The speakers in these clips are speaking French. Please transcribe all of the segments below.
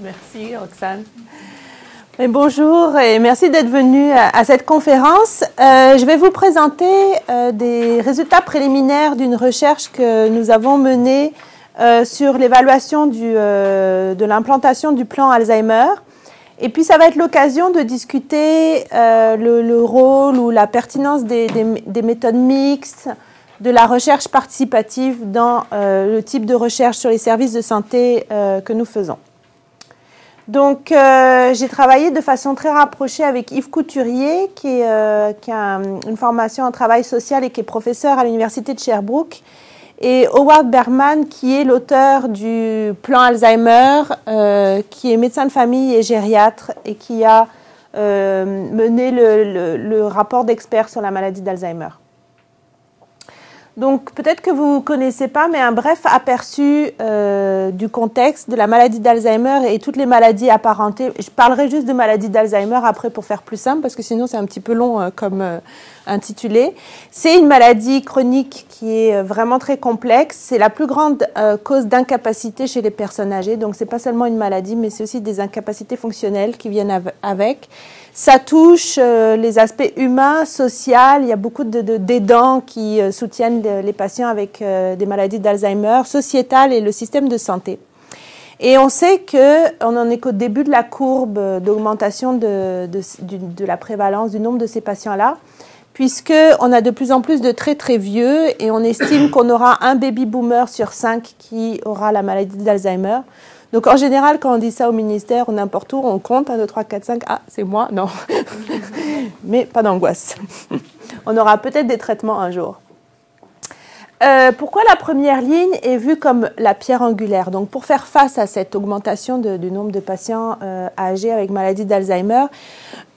Merci Roxane. Et bonjour et merci d'être venu à cette conférence. Je vais vous présenter des résultats préliminaires d'une recherche que nous avons menée sur l'évaluation de l'implantation du plan Alzheimer. Et puis ça va être l'occasion de discuter le rôle ou la pertinence des méthodes mixtes, de la recherche participative dans le type de recherche sur les services de santé que nous faisons. Donc, j'ai travaillé de façon très rapprochée avec Yves Couturier, qui a une formation en travail social et qui est professeur à l'université de Sherbrooke, et Howard Berman, qui est l'auteur du plan Alzheimer, qui est médecin de famille et gériatre, et qui a mené le rapport d'experts sur la maladie d'Alzheimer. Donc, peut-être que vous ne connaissez pas, mais un bref aperçu du contexte de la maladie d'Alzheimer et toutes les maladies apparentées. Je parlerai juste de maladie d'Alzheimer après pour faire plus simple, parce que sinon c'est un petit peu long comme intitulé. C'est une maladie chronique qui est vraiment très complexe. C'est la plus grande cause d'incapacité chez les personnes âgées. Donc, ce n'est pas seulement une maladie, mais c'est aussi des incapacités fonctionnelles qui viennent avec. Ça touche les aspects humains, sociaux. Il y a beaucoup d'aidants qui soutiennent les patients avec des maladies d'Alzheimer, sociétales et le système de santé. Et on sait qu'on n'en est qu'au début de la courbe d'augmentation de la prévalence du nombre de ces patients-là, puisqu'on a de plus en plus de très très vieux et on estime qu'on aura un baby-boomer sur 5 qui aura la maladie d'Alzheimer. Donc, en général, quand on dit ça au ministère ou n'importe où, on compte 1, 2, 3, 4, 5. Ah, c'est moi? Non. Mais pas d'angoisse. On aura peut-être des traitements un jour. Pourquoi la première ligne est vue comme la pierre angulaire? Donc, pour faire face à cette augmentation du nombre de patients âgés avec maladie d'Alzheimer,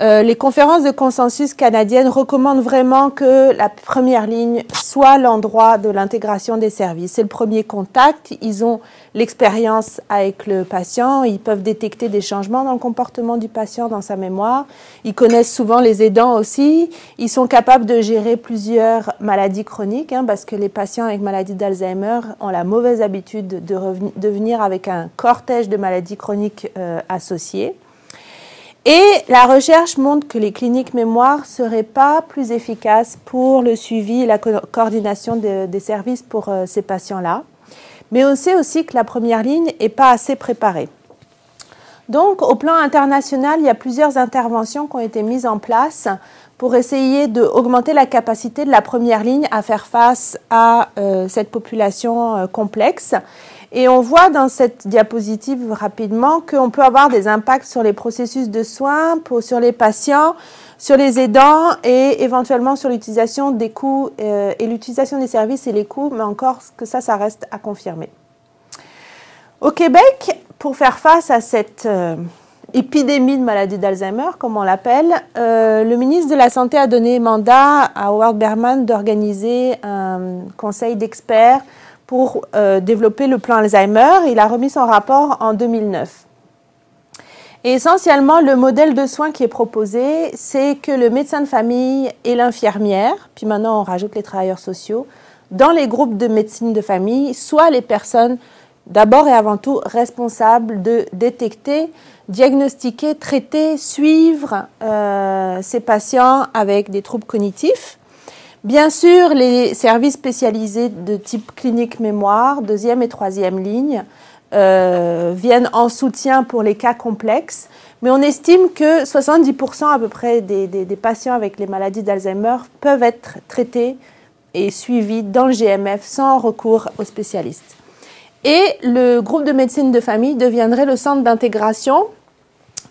les conférences de consensus canadiennes recommandent vraiment que la première ligne soit l'endroit de l'intégration des services. C'est le premier contact. Ils ont l'expérience avec le patient. Ils peuvent détecter des changements dans le comportement du patient, dans sa mémoire. Ils connaissent souvent les aidants aussi. Ils sont capables de gérer plusieurs maladies chroniques, parce que les patients avec maladie d'Alzheimer ont la mauvaise habitude de venir avec un cortège de maladies chroniques associées. Et la recherche montre que les cliniques mémoire ne seraient pas plus efficaces pour le suivi et la coordination des services pour ces patients-là. Mais on sait aussi que la première ligne n'est pas assez préparée. Donc, au plan international, il y a plusieurs interventions qui ont été mises en place pour essayer d'augmenter la capacité de la première ligne à faire face à cette population complexe. Et on voit dans cette diapositive rapidement qu'on peut avoir des impacts sur les processus de soins, sur les patients, sur les aidants et éventuellement sur l'utilisation des coûts et l'utilisation des services et les coûts, mais encore que ça reste à confirmer. Au Québec, pour faire face à cette épidémie de maladie d'Alzheimer, comme on l'appelle, le ministre de la Santé a donné mandat à Howard Berman d'organiser un conseil d'experts pour développer le plan Alzheimer. Il a remis son rapport en 2009. Et essentiellement, le modèle de soins qui est proposé, c'est que le médecin de famille et l'infirmière, puis maintenant on rajoute les travailleurs sociaux, dans les groupes de médecine de famille, soient les personnes d'abord et avant tout responsables de détecter, diagnostiquer, traiter, suivre ces patients avec des troubles cognitifs. Bien sûr, les services spécialisés de type clinique mémoire, deuxième et troisième ligne, viennent en soutien pour les cas complexes, mais on estime que 70% à peu près des patients avec les maladies d'Alzheimer peuvent être traités et suivis dans le GMF sans recours aux spécialistes. Et le groupe de médecine de famille deviendrait le centre d'intégration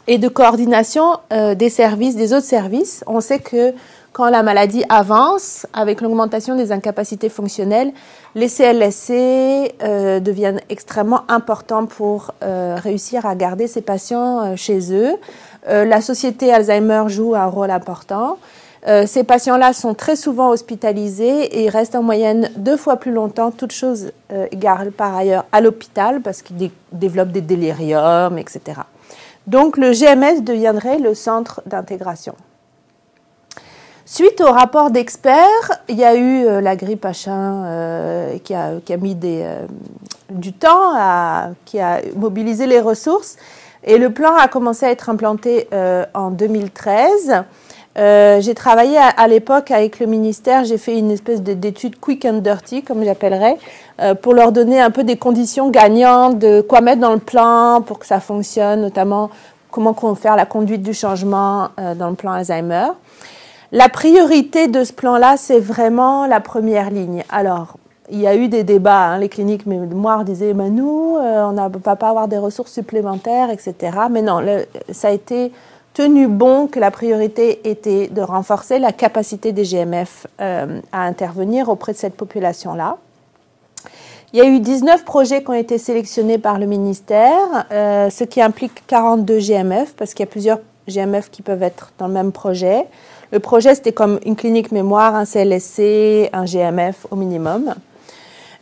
et de coordination des autres services. On sait que quand la maladie avance, avec l'augmentation des incapacités fonctionnelles, les CLSC deviennent extrêmement importants pour réussir à garder ces patients chez eux. La société Alzheimer joue un rôle important. Ces patients-là sont très souvent hospitalisés et restent en moyenne 2 fois plus longtemps, toutes choses égales par ailleurs, à l'hôpital parce qu'ils développent des déliriums, etc. Donc le GMS deviendrait le centre d'intégration. Suite au rapport d'experts, il y a eu la grippe H1 qui a mis du temps, qui a mobilisé les ressources. Et le plan a commencé à être implanté en 2013. J'ai travaillé à l'époque avec le ministère, j'ai fait une espèce d'étude quick and dirty, comme j'appellerais, pour leur donner un peu des conditions gagnantes, de quoi mettre dans le plan pour que ça fonctionne, notamment comment faire la conduite du changement dans le plan Alzheimer. La priorité de ce plan-là, c'est vraiment la première ligne. Alors, il y a eu des débats, hein, les cliniques mémoire disaient, nous, on ne va pas avoir des ressources supplémentaires, etc. Mais non, ça a été tenu bon que la priorité était de renforcer la capacité des GMF à intervenir auprès de cette population-là. Il y a eu 19 projets qui ont été sélectionnés par le ministère, ce qui implique 42 GMF, parce qu'il y a plusieurs GMF qui peuvent être dans le même projet. Le projet, c'était comme une clinique mémoire, un CLSC, un GMF au minimum.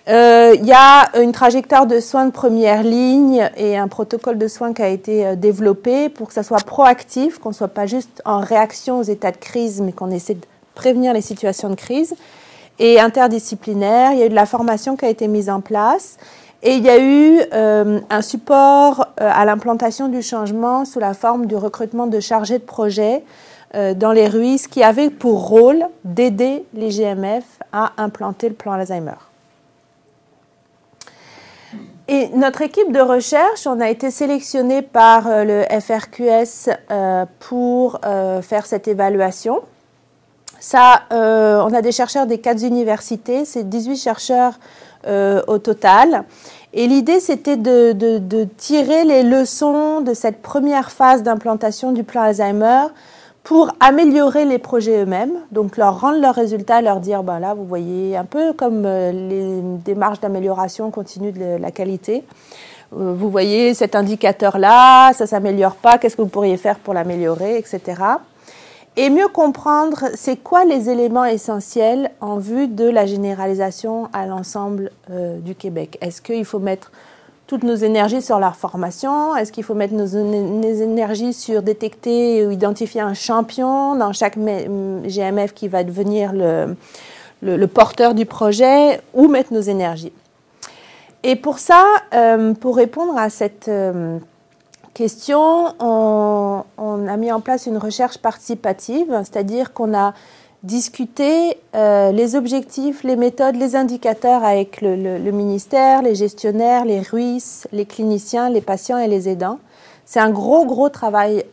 Il y a une trajectoire de soins de première ligne et un protocole de soins qui a été développé pour que ça soit proactif, qu'on ne soit pas juste en réaction aux états de crise, mais qu'on essaie de prévenir les situations de crise. Et interdisciplinaire, il y a eu de la formation qui a été mise en place. Et il y a eu un support à l'implantation du changement sous la forme du recrutement de chargés de projet dans les RUIS qui avait pour rôle d'aider les GMF à implanter le plan Alzheimer. Et notre équipe de recherche, on a été sélectionné par le FRQS pour faire cette évaluation. Ça, on a des chercheurs des 4 universités, c'est 18 chercheurs au total. Et l'idée, c'était de tirer les leçons de cette première phase d'implantation du plan Alzheimer pour améliorer les projets eux-mêmes, donc leur rendre leurs résultats, leur dire, là, vous voyez, un peu comme les démarches d'amélioration continue de la qualité. Vous voyez cet indicateur-là, ça ne s'améliore pas, qu'est-ce que vous pourriez faire pour l'améliorer, etc. Et mieux comprendre, c'est quoi les éléments essentiels en vue de la généralisation à l'ensemble du Québec. Est-ce qu'il faut mettre toutes nos énergies sur leur formation? Est-ce qu'il faut mettre nos énergies sur détecter ou identifier un champion dans chaque GMF qui va devenir le porteur du projet? Où mettre nos énergies? Et pour ça, pour répondre à cette question, on a mis en place une recherche participative, c'est-à-dire qu'on a discuté les objectifs, les méthodes, les indicateurs avec le ministère, les gestionnaires, les RUIS, les cliniciens, les patients et les aidants. C'est un gros travail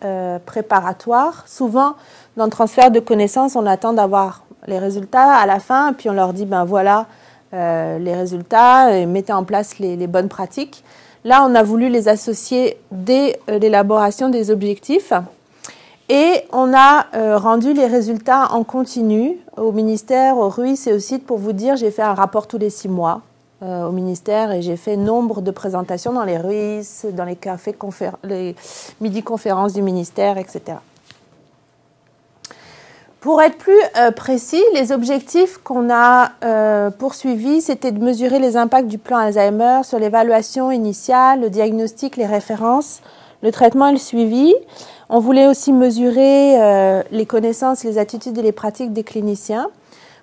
préparatoire. Souvent, dans le transfert de connaissances, on attend d'avoir les résultats à la fin, puis on leur dit, voilà les résultats, et mettez en place les bonnes pratiques. Là, on a voulu les associer dès l'élaboration des objectifs. Et on a rendu les résultats en continu au ministère, au RUIS et au site pour vous dire, j'ai fait un rapport tous les 6 mois au ministère et j'ai fait nombre de présentations dans les RUIS, dans les midi-conférences du ministère, etc. Pour être plus précis, les objectifs qu'on a poursuivis, c'était de mesurer les impacts du plan Alzheimer sur l'évaluation initiale, le diagnostic, les références, le traitement et le suivi. On voulait aussi mesurer les connaissances, les attitudes et les pratiques des cliniciens.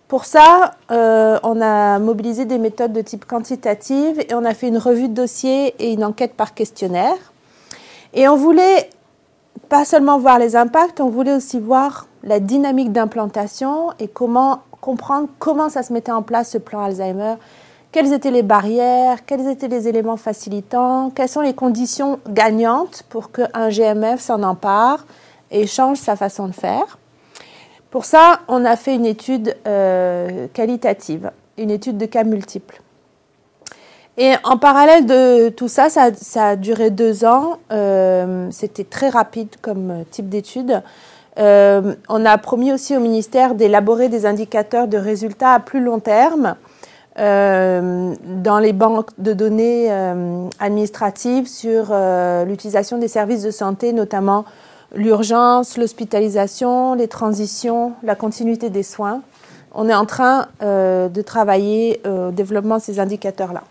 Pour ça, on a mobilisé des méthodes de type quantitative et on a fait une revue de dossier et une enquête par questionnaire. Et on voulait pas seulement voir les impacts, on voulait aussi voir la dynamique d'implantation et comprendre comment ça se mettait en place ce plan Alzheimer, quelles étaient les barrières, quels étaient les éléments facilitants, quelles sont les conditions gagnantes pour qu'un GMF s'en empare et change sa façon de faire. Pour ça, on a fait une étude qualitative, une étude de cas multiples. Et en parallèle de tout ça, ça a duré 2 ans. C'était très rapide comme type d'étude. On a promis aussi au ministère d'élaborer des indicateurs de résultats à plus long terme dans les banques de données administratives sur l'utilisation des services de santé, notamment l'urgence, l'hospitalisation, les transitions, la continuité des soins. On est en train de travailler au développement de ces indicateurs-là.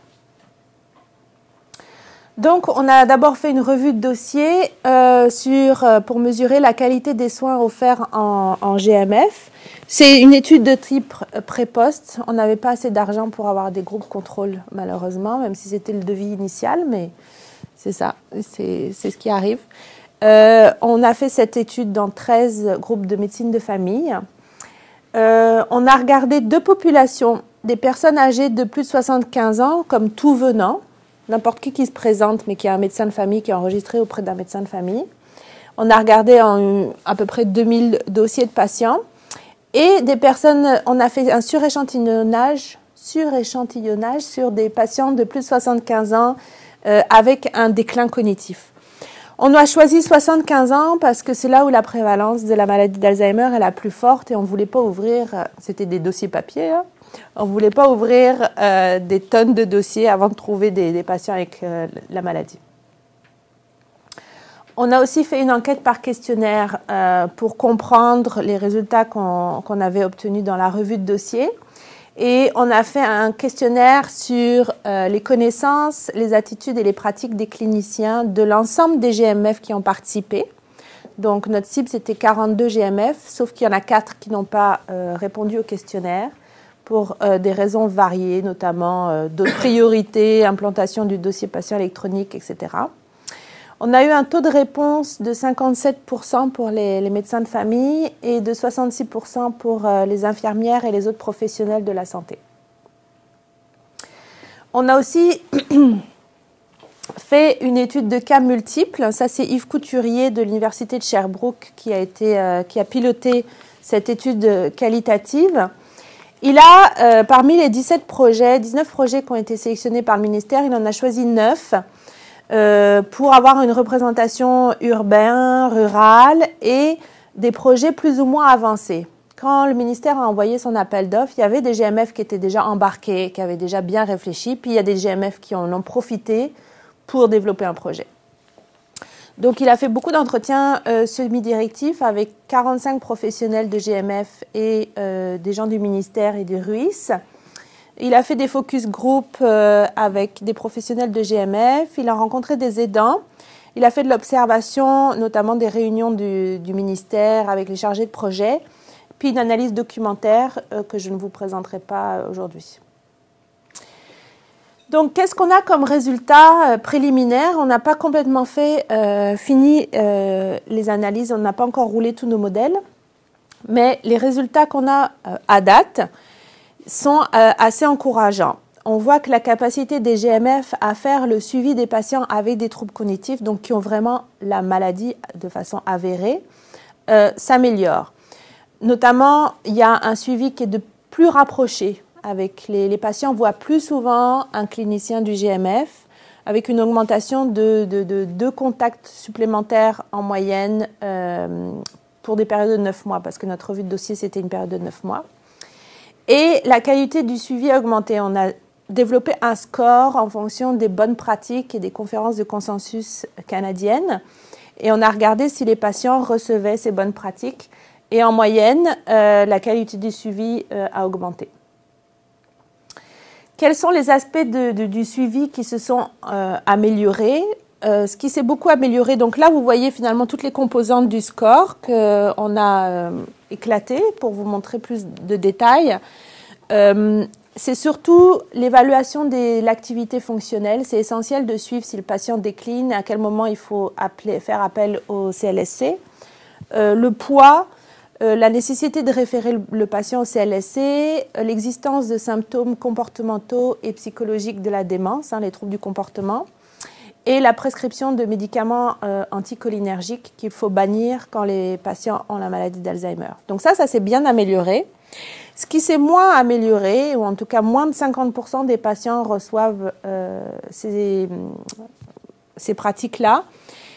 Donc, on a d'abord fait une revue de dossier pour mesurer la qualité des soins offerts en GMF. C'est une étude de type pré-poste. On n'avait pas assez d'argent pour avoir des groupes contrôle, malheureusement, même si c'était le devis initial, mais c'est ça, c'est ce qui arrive. On a fait cette étude dans 13 groupes de médecine de famille. On a regardé 2 populations, des personnes âgées de plus de 75 ans, comme tout venant, n'importe qui se présente, mais qui a un médecin de famille qui est enregistré auprès d'un médecin de famille. On a regardé à peu près 2000 dossiers de patients. Et des personnes, on a fait un suréchantillonnage sur des patients de plus de 75 ans avec un déclin cognitif. On a choisi 75 ans parce que c'est là où la prévalence de la maladie d'Alzheimer est la plus forte et on ne voulait pas ouvrir, c'était des dossiers papier, hein, on ne voulait pas ouvrir des tonnes de dossiers avant de trouver des patients avec la maladie. On a aussi fait une enquête par questionnaire pour comprendre les résultats qu'on avait obtenus dans la revue de dossier. Et on a fait un questionnaire sur les connaissances, les attitudes et les pratiques des cliniciens de l'ensemble des GMF qui ont participé. Donc notre cible, c'était 42 GMF, sauf qu'il y en a 4 qui n'ont pas répondu au questionnaire pour des raisons variées, notamment d'autres priorités, implantation du dossier patient électronique, etc. On a eu un taux de réponse de 57% pour les médecins de famille et de 66% pour les infirmières et les autres professionnels de la santé. On a aussi fait une étude de cas multiples. Ça, c'est Yves Couturier de l'Université de Sherbrooke qui a piloté cette étude qualitative. Il a, parmi les 19 projets qui ont été sélectionnés par le ministère, il en a choisi 9. Pour avoir une représentation urbaine, rurale et des projets plus ou moins avancés. Quand le ministère a envoyé son appel d'offres, il y avait des GMF qui étaient déjà embarqués, qui avaient déjà bien réfléchi, puis il y a des GMF qui en ont profité pour développer un projet. Donc il a fait beaucoup d'entretiens semi-directifs avec 45 professionnels de GMF et des gens du ministère et du RUIS. Il a fait des focus group avec des professionnels de GMF. Il a rencontré des aidants. Il a fait de l'observation, notamment des réunions du ministère avec les chargés de projet, puis une analyse documentaire que je ne vous présenterai pas aujourd'hui. Donc, qu'est-ce qu'on a comme résultat préliminaire? On n'a pas complètement fini les analyses. On n'a pas encore roulé tous nos modèles. Mais les résultats qu'on a à date sont assez encourageants. On voit que la capacité des GMF à faire le suivi des patients avec des troubles cognitifs, donc qui ont vraiment la maladie de façon avérée, s'améliore. Notamment, il y a un suivi qui est de plus rapproché. Avec les patients voient plus souvent un clinicien du GMF, avec une augmentation de 2 contacts supplémentaires en moyenne pour des périodes de 9 mois, parce que notre revue de dossier, c'était une période de 9 mois. Et la qualité du suivi a augmenté. On a développé un score en fonction des bonnes pratiques et des conférences de consensus canadiennes. Et on a regardé si les patients recevaient ces bonnes pratiques. Et en moyenne, la qualité du suivi a augmenté. Quels sont les aspects du suivi qui se sont améliorés? Ce qui s'est beaucoup amélioré, donc là, vous voyez finalement toutes les composantes du score qu'on a éclaté pour vous montrer plus de détails. C'est surtout l'évaluation de l'activité fonctionnelle. C'est essentiel de suivre si le patient décline, à quel moment il faut faire appel au CLSC. Le poids, la nécessité de référer le patient au CLSC, l'existence de symptômes comportementaux et psychologiques de la démence, les troubles du comportement, et la prescription de médicaments anticholinergiques qu'il faut bannir quand les patients ont la maladie d'Alzheimer. Donc ça s'est bien amélioré. Ce qui s'est moins amélioré, ou en tout cas moins de 50% des patients reçoivent ces pratiques-là,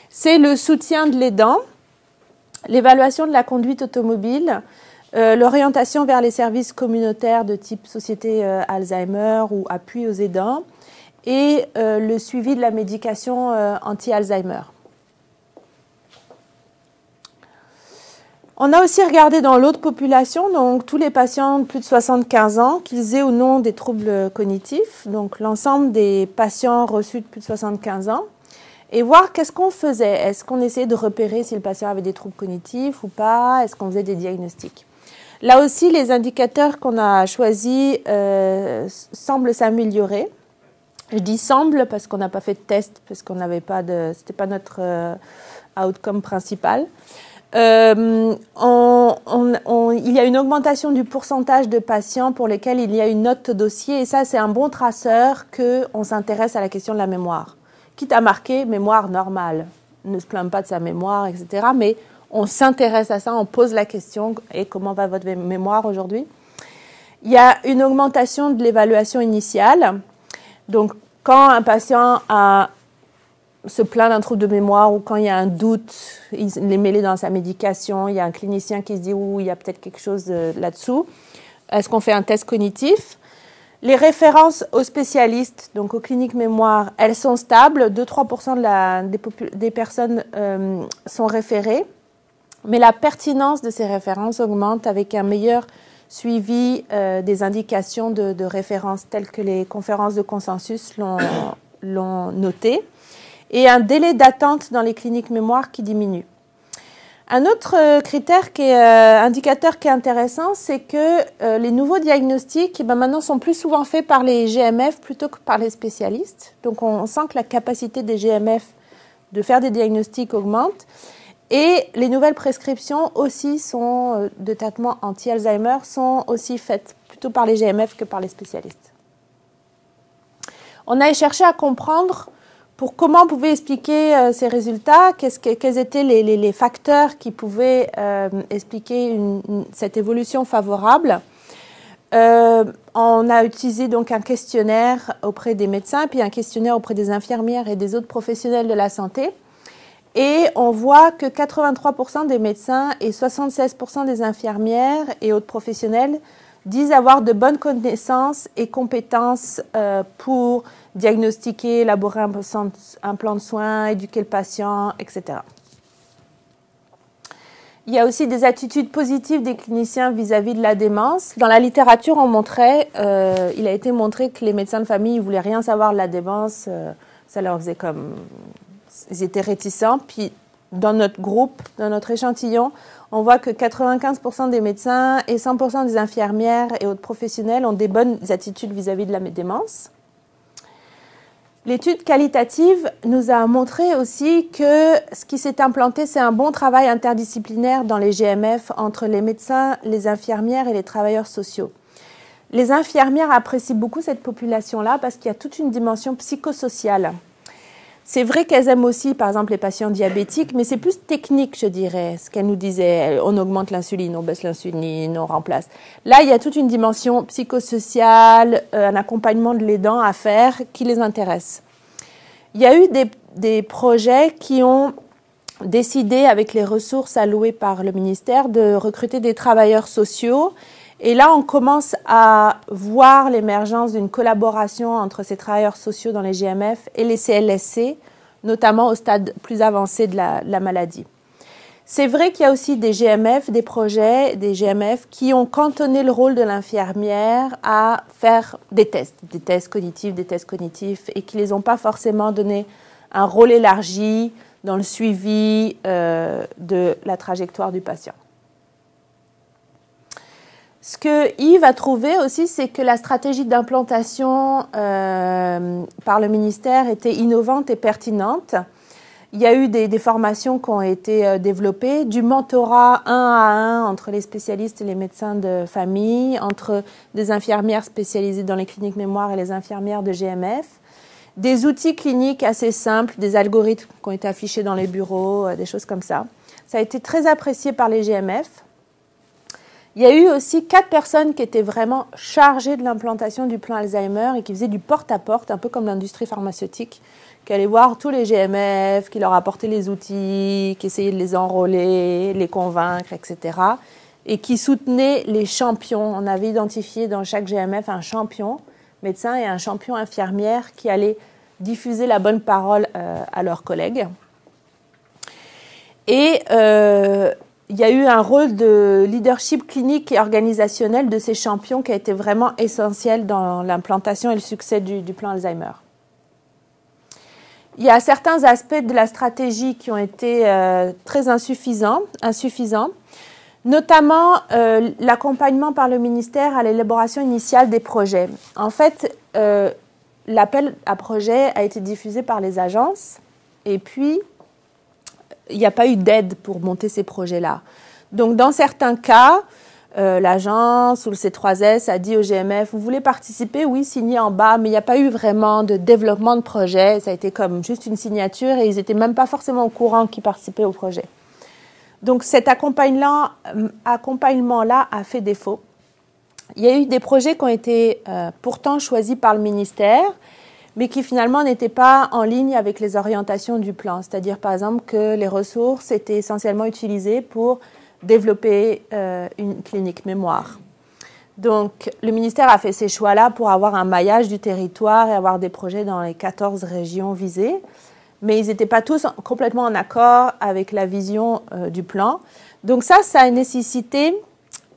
c'est le soutien de l'aidant, l'évaluation de la conduite automobile, l'orientation vers les services communautaires de type Société Alzheimer ou appui aux aidants, et le suivi de la médication anti-Alzheimer. On a aussi regardé dans l'autre population, donc tous les patients de plus de 75 ans, qu'ils aient ou non des troubles cognitifs, donc l'ensemble des patients reçus de plus de 75 ans, et voir qu'est-ce qu'on faisait. Est-ce qu'on essayait de repérer si le patient avait des troubles cognitifs ou pas? Est-ce qu'on faisait des diagnostics? Là aussi, les indicateurs qu'on a choisis semblent s'améliorer. Je dis semble parce qu'on n'a pas fait de test, parce qu'on n'avait pas de, c'était pas notre outcome principal. Il y a une augmentation du pourcentage de patients pour lesquels il y a une note dossier, et ça, c'est un bon traceur qu'on s'intéresse à la question de la mémoire. Quitte à marquer mémoire normale, ne se plaint pas de sa mémoire, etc. Mais on s'intéresse à ça, on pose la question, et comment va votre mémoire aujourd'hui? Il y a une augmentation de l'évaluation initiale. Donc, quand un patient se plaint d'un trouble de mémoire ou quand il y a un doute, il est mêlé dans sa médication, il y a un clinicien qui se dit « ouh, il y a peut-être quelque chose là-dessous », est-ce qu'on fait un test cognitif? Les références aux spécialistes, donc aux cliniques mémoire, elles sont stables. 2-3% des personnes sont référées. Mais la pertinence de ces références augmente avec un meilleur suivi des indications de référence telles que les conférences de consensus l'ont noté. Et un délai d'attente dans les cliniques mémoire qui diminue. Un autre critère indicateur qui est intéressant, c'est que les nouveaux diagnostics maintenant sont plus souvent faits par les GMF plutôt que par les spécialistes. Donc on sent que la capacité des GMF de faire des diagnostics augmente. Et les nouvelles prescriptions aussi de traitement anti-Alzheimer sont aussi faites plutôt par les GMF que par les spécialistes. On a cherché à comprendre comment on pouvait expliquer ces résultats, quels étaient les facteurs qui pouvaient expliquer cette évolution favorable. On a utilisé donc un questionnaire auprès des médecins, puis un questionnaire auprès des infirmières et des autres professionnels de la santé. Et on voit que 83% des médecins et 76% des infirmières et autres professionnels disent avoir de bonnes connaissances et compétences pour diagnostiquer, élaborer un plan de soins, éduquer le patient, etc. Il y a aussi des attitudes positives des cliniciens vis-à-vis de la démence. Dans la littérature, il a été montré que les médecins de famille ne voulaient rien savoir de la démence. Ça leur faisait comme... Ils étaient réticents. Puis, dans notre groupe, dans notre échantillon, on voit que 95% des médecins et 100% des infirmières et autres professionnels ont des bonnes attitudes vis-à-vis de la démence. L'étude qualitative nous a montré aussi que ce qui s'est implanté, c'est un bon travail interdisciplinaire dans les GMF entre les médecins, les infirmières et les travailleurs sociaux. Les infirmières apprécient beaucoup cette population-là parce qu'il y a toute une dimension psychosociale. C'est vrai qu'elles aiment aussi, par exemple, les patients diabétiques, mais c'est plus technique, je dirais, ce qu'elles nous disaient. On augmente l'insuline, on baisse l'insuline, on remplace. Là, il y a toute une dimension psychosociale, un accompagnement de l'aidant à faire qui les intéresse. Il y a eu des projets qui ont décidé, avec les ressources allouées par le ministère, de recruter des travailleurs sociaux. Et là, on commence à voir l'émergence d'une collaboration entre ces travailleurs sociaux dans les GMF et les CLSC, notamment au stade plus avancé de la maladie. C'est vrai qu'il y a aussi des GMF, des projets, des GMF qui ont cantonné le rôle de l'infirmière à faire des tests cognitifs, et qui ne les ont pas forcément donné un rôle élargi dans le suivi de la trajectoire du patient. Ce que Yves a trouvé aussi, c'est que la stratégie d'implantation par le ministère était innovante et pertinente. Il y a eu des formations qui ont été développées, du mentorat 1 à 1 entre les spécialistes et les médecins de famille, entre des infirmières spécialisées dans les cliniques mémoire et les infirmières de GMF, des outils cliniques assez simples, des algorithmes qui ont été affichés dans les bureaux, des choses comme ça. Ça a été très apprécié par les GMF. Il y a eu aussi 4 personnes qui étaient vraiment chargées de l'implantation du plan Alzheimer et qui faisaient du porte-à-porte, un peu comme l'industrie pharmaceutique, qui allaient voir tous les GMF, qui leur apportaient les outils, qui essayaient de les enrôler, les convaincre, etc. Et qui soutenaient les champions. On avait identifié dans chaque GMF un champion médecin et un champion infirmière qui allait diffuser la bonne parole à leurs collègues. Et il y a eu un rôle de leadership clinique et organisationnel de ces champions qui a été vraiment essentiel dans l'implantation et le succès du plan Alzheimer. Il y a certains aspects de la stratégie qui ont été très insuffisants, notamment l'accompagnement par le ministère à l'élaboration initiale des projets. En fait, l'appel à projet a été diffusé par les agences et puis il n'y a pas eu d'aide pour monter ces projets-là. Donc, dans certains cas, l'agence ou le C3S a dit au GMF, vous voulez participer? Oui, signez en bas, mais il n'y a pas eu vraiment de développement de projet. Ça a été comme juste une signature et ils n'étaient même pas forcément au courant qu'ils participaient au projet. Donc, cet accompagnement-là a fait défaut. Il y a eu des projets qui ont été pourtant choisis par le ministère, mais qui finalement n'étaient pas en ligne avec les orientations du plan. C'est-à-dire, par exemple, que les ressources étaient essentiellement utilisées pour développer une clinique mémoire. Donc, le ministère a fait ces choix-là pour avoir un maillage du territoire et avoir des projets dans les 14 régions visées, mais ils n'étaient pas tous complètement en accord avec la vision du plan. Donc ça a nécessité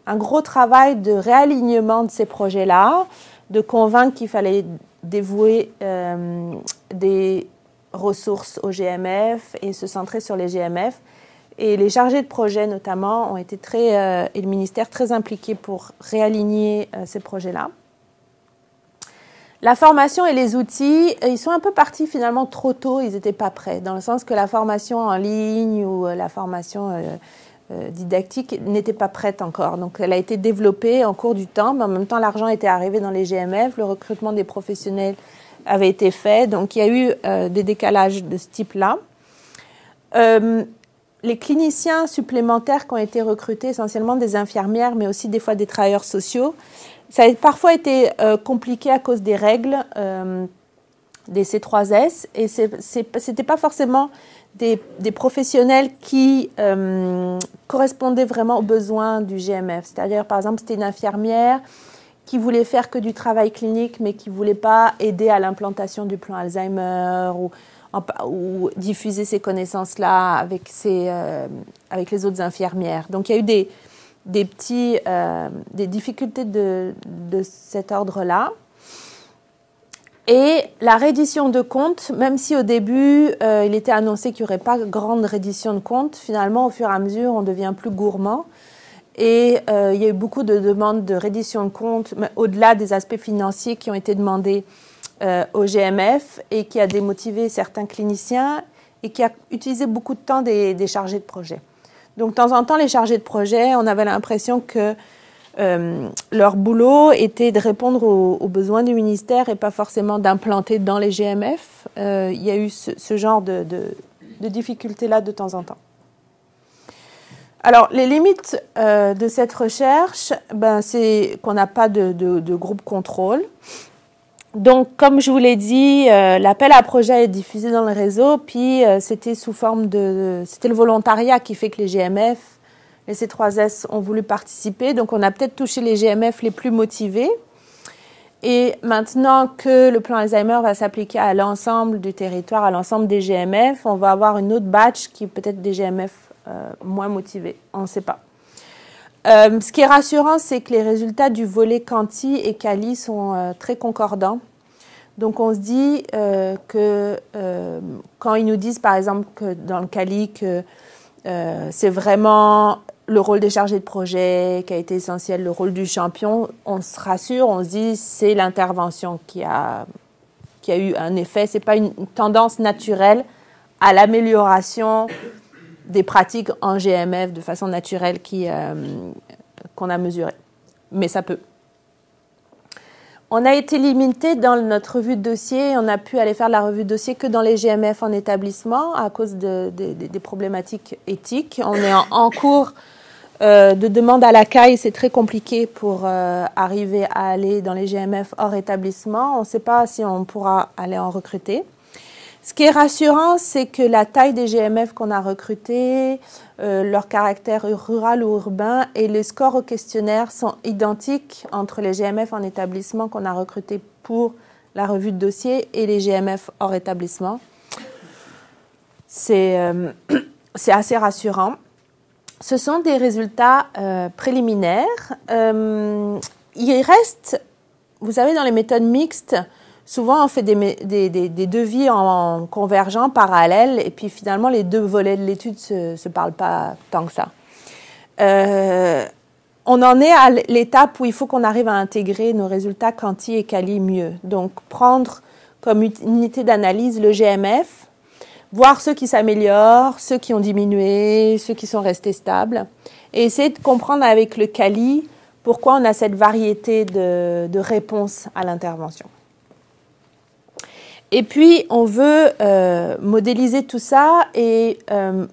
un gros travail de réalignement de ces projets-là, de convaincre qu'il fallait dévouer des ressources au GMF et se centrer sur les GMF. Et les chargés de projet, notamment, ont été et le ministère très impliqués pour réaligner ces projets-là. La formation et les outils, ils sont un peu partis finalement trop tôt, ils n'étaient pas prêts, dans le sens que la formation en ligne ou la formation didactique n'était pas prête encore. Donc, elle a été développée en cours du temps, mais en même temps, l'argent était arrivé dans les GMF, le recrutement des professionnels avait été fait, donc il y a eu des décalages de ce type-là. Les cliniciens supplémentaires qui ont été recrutés, essentiellement des infirmières, mais aussi des fois des travailleurs sociaux, ça a parfois été compliqué à cause des règles des C3S et c'était pas forcément des professionnels qui correspondaient vraiment aux besoins du GMF. C'est-à-dire, par exemple, c'était une infirmière qui voulait faire que du travail clinique, mais qui voulait pas aider à l'implantation du plan Alzheimer ou diffuser ces connaissances-là avec les autres infirmières. Donc, il y a eu des difficultés de cet ordre-là. Et la reddition de comptes, même si au début, il était annoncé qu'il n'y aurait pas grande reddition de comptes, finalement, au fur et à mesure, on devient plus gourmand. Et il y a eu beaucoup de demandes de reddition de comptes, au-delà des aspects financiers qui ont été demandés au GMF et qui a démotivé certains cliniciens et qui a utilisé beaucoup de temps des chargés de projet. Donc, de temps en temps, les chargés de projet, on avait l'impression que leur boulot était de répondre aux besoins du ministère et pas forcément d'implanter dans les GMF. Il y a eu ce genre de difficultés-là de temps en temps. Alors, les limites de cette recherche, c'est qu'on n'a pas de groupe contrôle. Donc, comme je vous l'ai dit, l'appel à projet est diffusé dans le réseau, puis c'était sous forme c'était le volontariat qui fait que les GMF, les C3S ont voulu participer. Donc, on a peut-être touché les GMF les plus motivés. Et maintenant que le plan Alzheimer va s'appliquer à l'ensemble du territoire, à l'ensemble des GMF, on va avoir une autre batch qui est peut-être des GMF moins motivés. On ne sait pas. Ce qui est rassurant, c'est que les résultats du volet Quanti et Cali sont très concordants. Donc, on se dit que quand ils nous disent, par exemple, que dans le Cali, que c'est vraiment le rôle des chargés de projet qui a été essentiel, le rôle du champion, on se rassure, on se dit c'est l'intervention qui a eu un effet. Ce n'est pas une tendance naturelle à l'amélioration des pratiques en GMF de façon naturelle qu'on a mesurée. Mais ça peut. On a été limité dans notre revue de dossier. On a pu aller faire la revue de dossier que dans les GMF en établissement à cause des problématiques éthiques. On est en cours de demande à la CAI. C'est très compliqué pour arriver à aller dans les GMF hors établissement. On ne sait pas si on pourra aller en recruter. Ce qui est rassurant, c'est que la taille des GMF qu'on a recrutés, leur caractère rural ou urbain et les scores au questionnaire sont identiques entre les GMF en établissement qu'on a recrutés pour la revue de dossier et les GMF hors établissement. C'est assez rassurant. Ce sont des résultats préliminaires. Il reste, vous savez, dans les méthodes mixtes, souvent, on fait des devis en convergent, parallèles, et puis finalement, les deux volets de l'étude ne se parlent pas tant que ça. On en est à l'étape où il faut qu'on arrive à intégrer nos résultats Quanti et Cali mieux. Donc, prendre comme unité d'analyse le GMF, voir ceux qui s'améliorent, ceux qui ont diminué, ceux qui sont restés stables, et essayer de comprendre avec le CALI pourquoi on a cette variété de réponses à l'intervention. Et puis, on veut modéliser tout ça et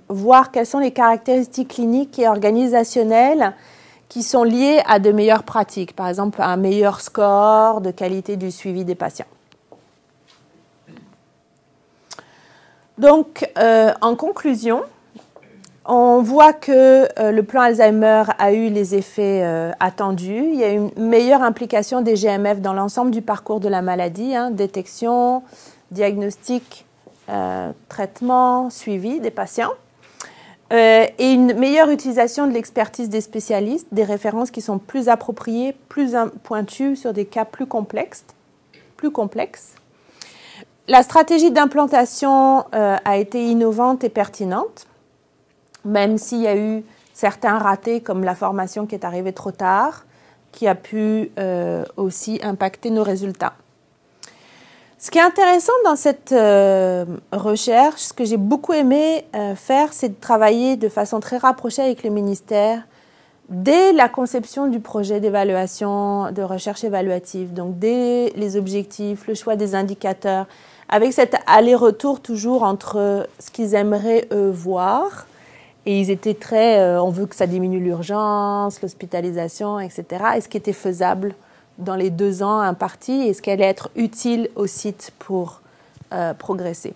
voir quelles sont les caractéristiques cliniques et organisationnelles qui sont liées à de meilleures pratiques, par exemple à un meilleur score de qualité du suivi des patients. Donc, en conclusion, on voit que le plan Alzheimer a eu les effets attendus. Il y a une meilleure implication des GMF dans l'ensemble du parcours de la maladie, détection, diagnostic, traitement, suivi des patients. Et une meilleure utilisation de l'expertise des spécialistes, des références qui sont plus appropriées, plus pointues sur des cas plus complexes. La stratégie d'implantation a été innovante et pertinente, même s'il y a eu certains ratés comme la formation qui est arrivée trop tard, qui a pu aussi impacter nos résultats. Ce qui est intéressant dans cette recherche, ce que j'ai beaucoup aimé faire, c'est de travailler de façon très rapprochée avec le ministère dès la conception du projet d'évaluation, de recherche évaluative, donc dès les objectifs, le choix des indicateurs, avec cet aller-retour toujours entre ce qu'ils aimeraient voir, et ils étaient très, on veut que ça diminue l'urgence, l'hospitalisation, etc., et ce qui était faisable dans les 2 ans impartis, et ce qui allait être utile au site pour progresser.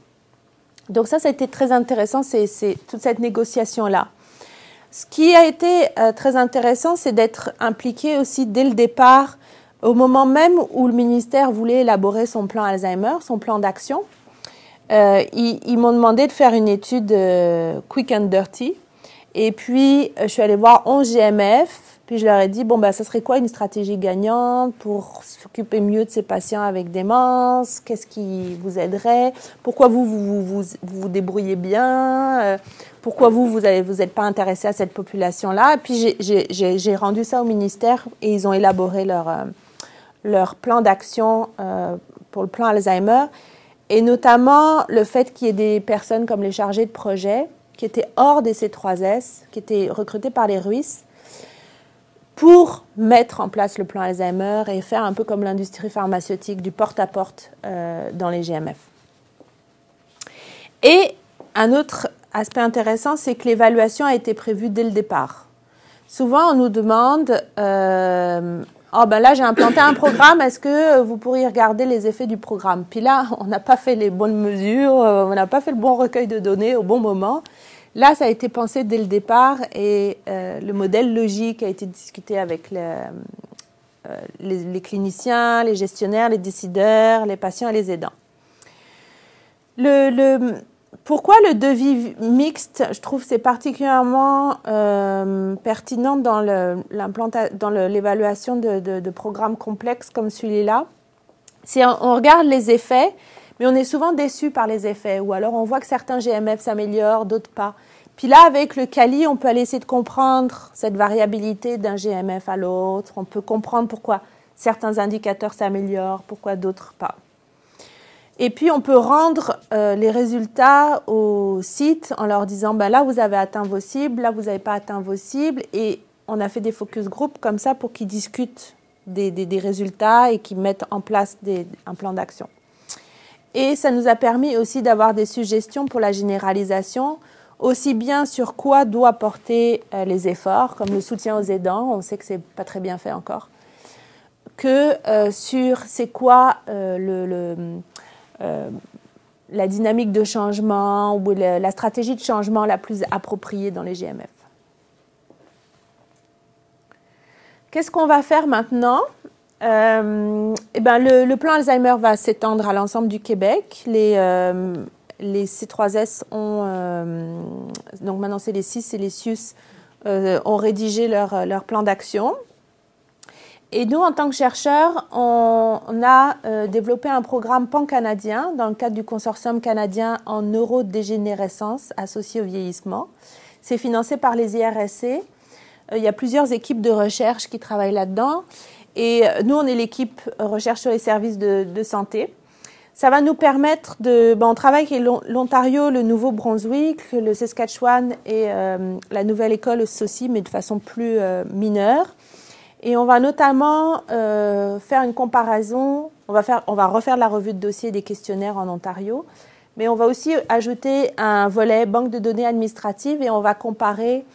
Donc ça a été très intéressant, c'est toute cette négociation-là. Ce qui a été très intéressant, c'est d'être impliqué aussi dès le départ, au moment même où le ministère voulait élaborer son plan Alzheimer, son plan d'action. Ils m'ont demandé de faire une étude quick and dirty. Et puis, je suis allée voir 11 GMF. Puis, je leur ai dit, ça serait quoi une stratégie gagnante pour s'occuper mieux de ces patients avec démence? Qu'est-ce qui vous aiderait? Pourquoi vous débrouillez bien? Pourquoi vous n'êtes pas intéressé à cette population-là? Et puis, j'ai rendu ça au ministère et ils ont élaboré leur plan d'action pour le plan Alzheimer. Et notamment, le fait qu'il y ait des personnes comme les chargés de projet qui étaient hors des C3S, qui étaient recrutés par les RUIS, pour mettre en place le plan Alzheimer et faire un peu comme l'industrie pharmaceutique du porte-à-porte dans les GMF. Et un autre aspect intéressant, c'est que l'évaluation a été prévue dès le départ. Souvent, on nous demande là, j'ai implanté un programme, est-ce que vous pourriez regarder les effets du programme? Puis là, on n'a pas fait les bonnes mesures, on n'a pas fait le bon recueil de données au bon moment. Là, ça a été pensé dès le départ et le modèle logique a été discuté avec les cliniciens, les gestionnaires, les décideurs, les patients et les aidants. Pourquoi le devis mixte, je trouve, c'est particulièrement pertinent dans l'évaluation de programmes complexes comme celui-là. Si on regarde les effets, mais on est souvent déçu par les effets, ou alors on voit que certains GMF s'améliorent, d'autres pas. Puis là, avec le CALI, on peut aller essayer de comprendre cette variabilité d'un GMF à l'autre. On peut comprendre pourquoi certains indicateurs s'améliorent, pourquoi d'autres pas. Et puis, on peut rendre les résultats au site en leur disant, là, vous avez atteint vos cibles, là, vous n'avez pas atteint vos cibles. Et on a fait des focus group comme ça pour qu'ils discutent des résultats et qu'ils mettent en place un plan d'action. Et ça nous a permis aussi d'avoir des suggestions pour la généralisation, aussi bien sur quoi doit porter les efforts, comme le soutien aux aidants, on sait que c'est pas très bien fait encore, que sur c'est quoi la dynamique de changement ou la stratégie de changement la plus appropriée dans les GMF. Qu'est-ce qu'on va faire maintenant? Le plan Alzheimer va s'étendre à l'ensemble du Québec. Les C3S donc maintenant c'est les CIS et les CIUS, ont rédigé leur plan d'action. Et nous, en tant que chercheurs, on a développé un programme pan-canadien dans le cadre du consortium canadien en neurodégénérescence associée au vieillissement. C'est financé par les IRSC. Il y a plusieurs équipes de recherche qui travaillent là-dedans. Et nous, on est l'équipe recherche sur les services de santé. Ça va nous permettre de... on travaille avec l'Ontario, le Nouveau-Brunswick, le Saskatchewan et la Nouvelle-Écosse aussi, mais de façon plus mineure. Et on va notamment faire une comparaison. On va refaire la revue de dossier des questionnaires en Ontario, mais on va aussi ajouter un volet banque de données administrative et on va comparer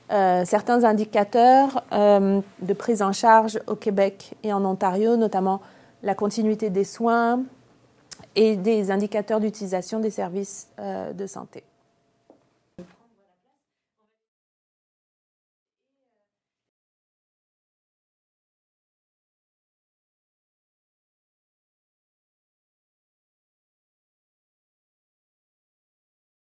certains indicateurs de prise en charge au Québec et en Ontario, notamment la continuité des soins, et des indicateurs d'utilisation des services de santé.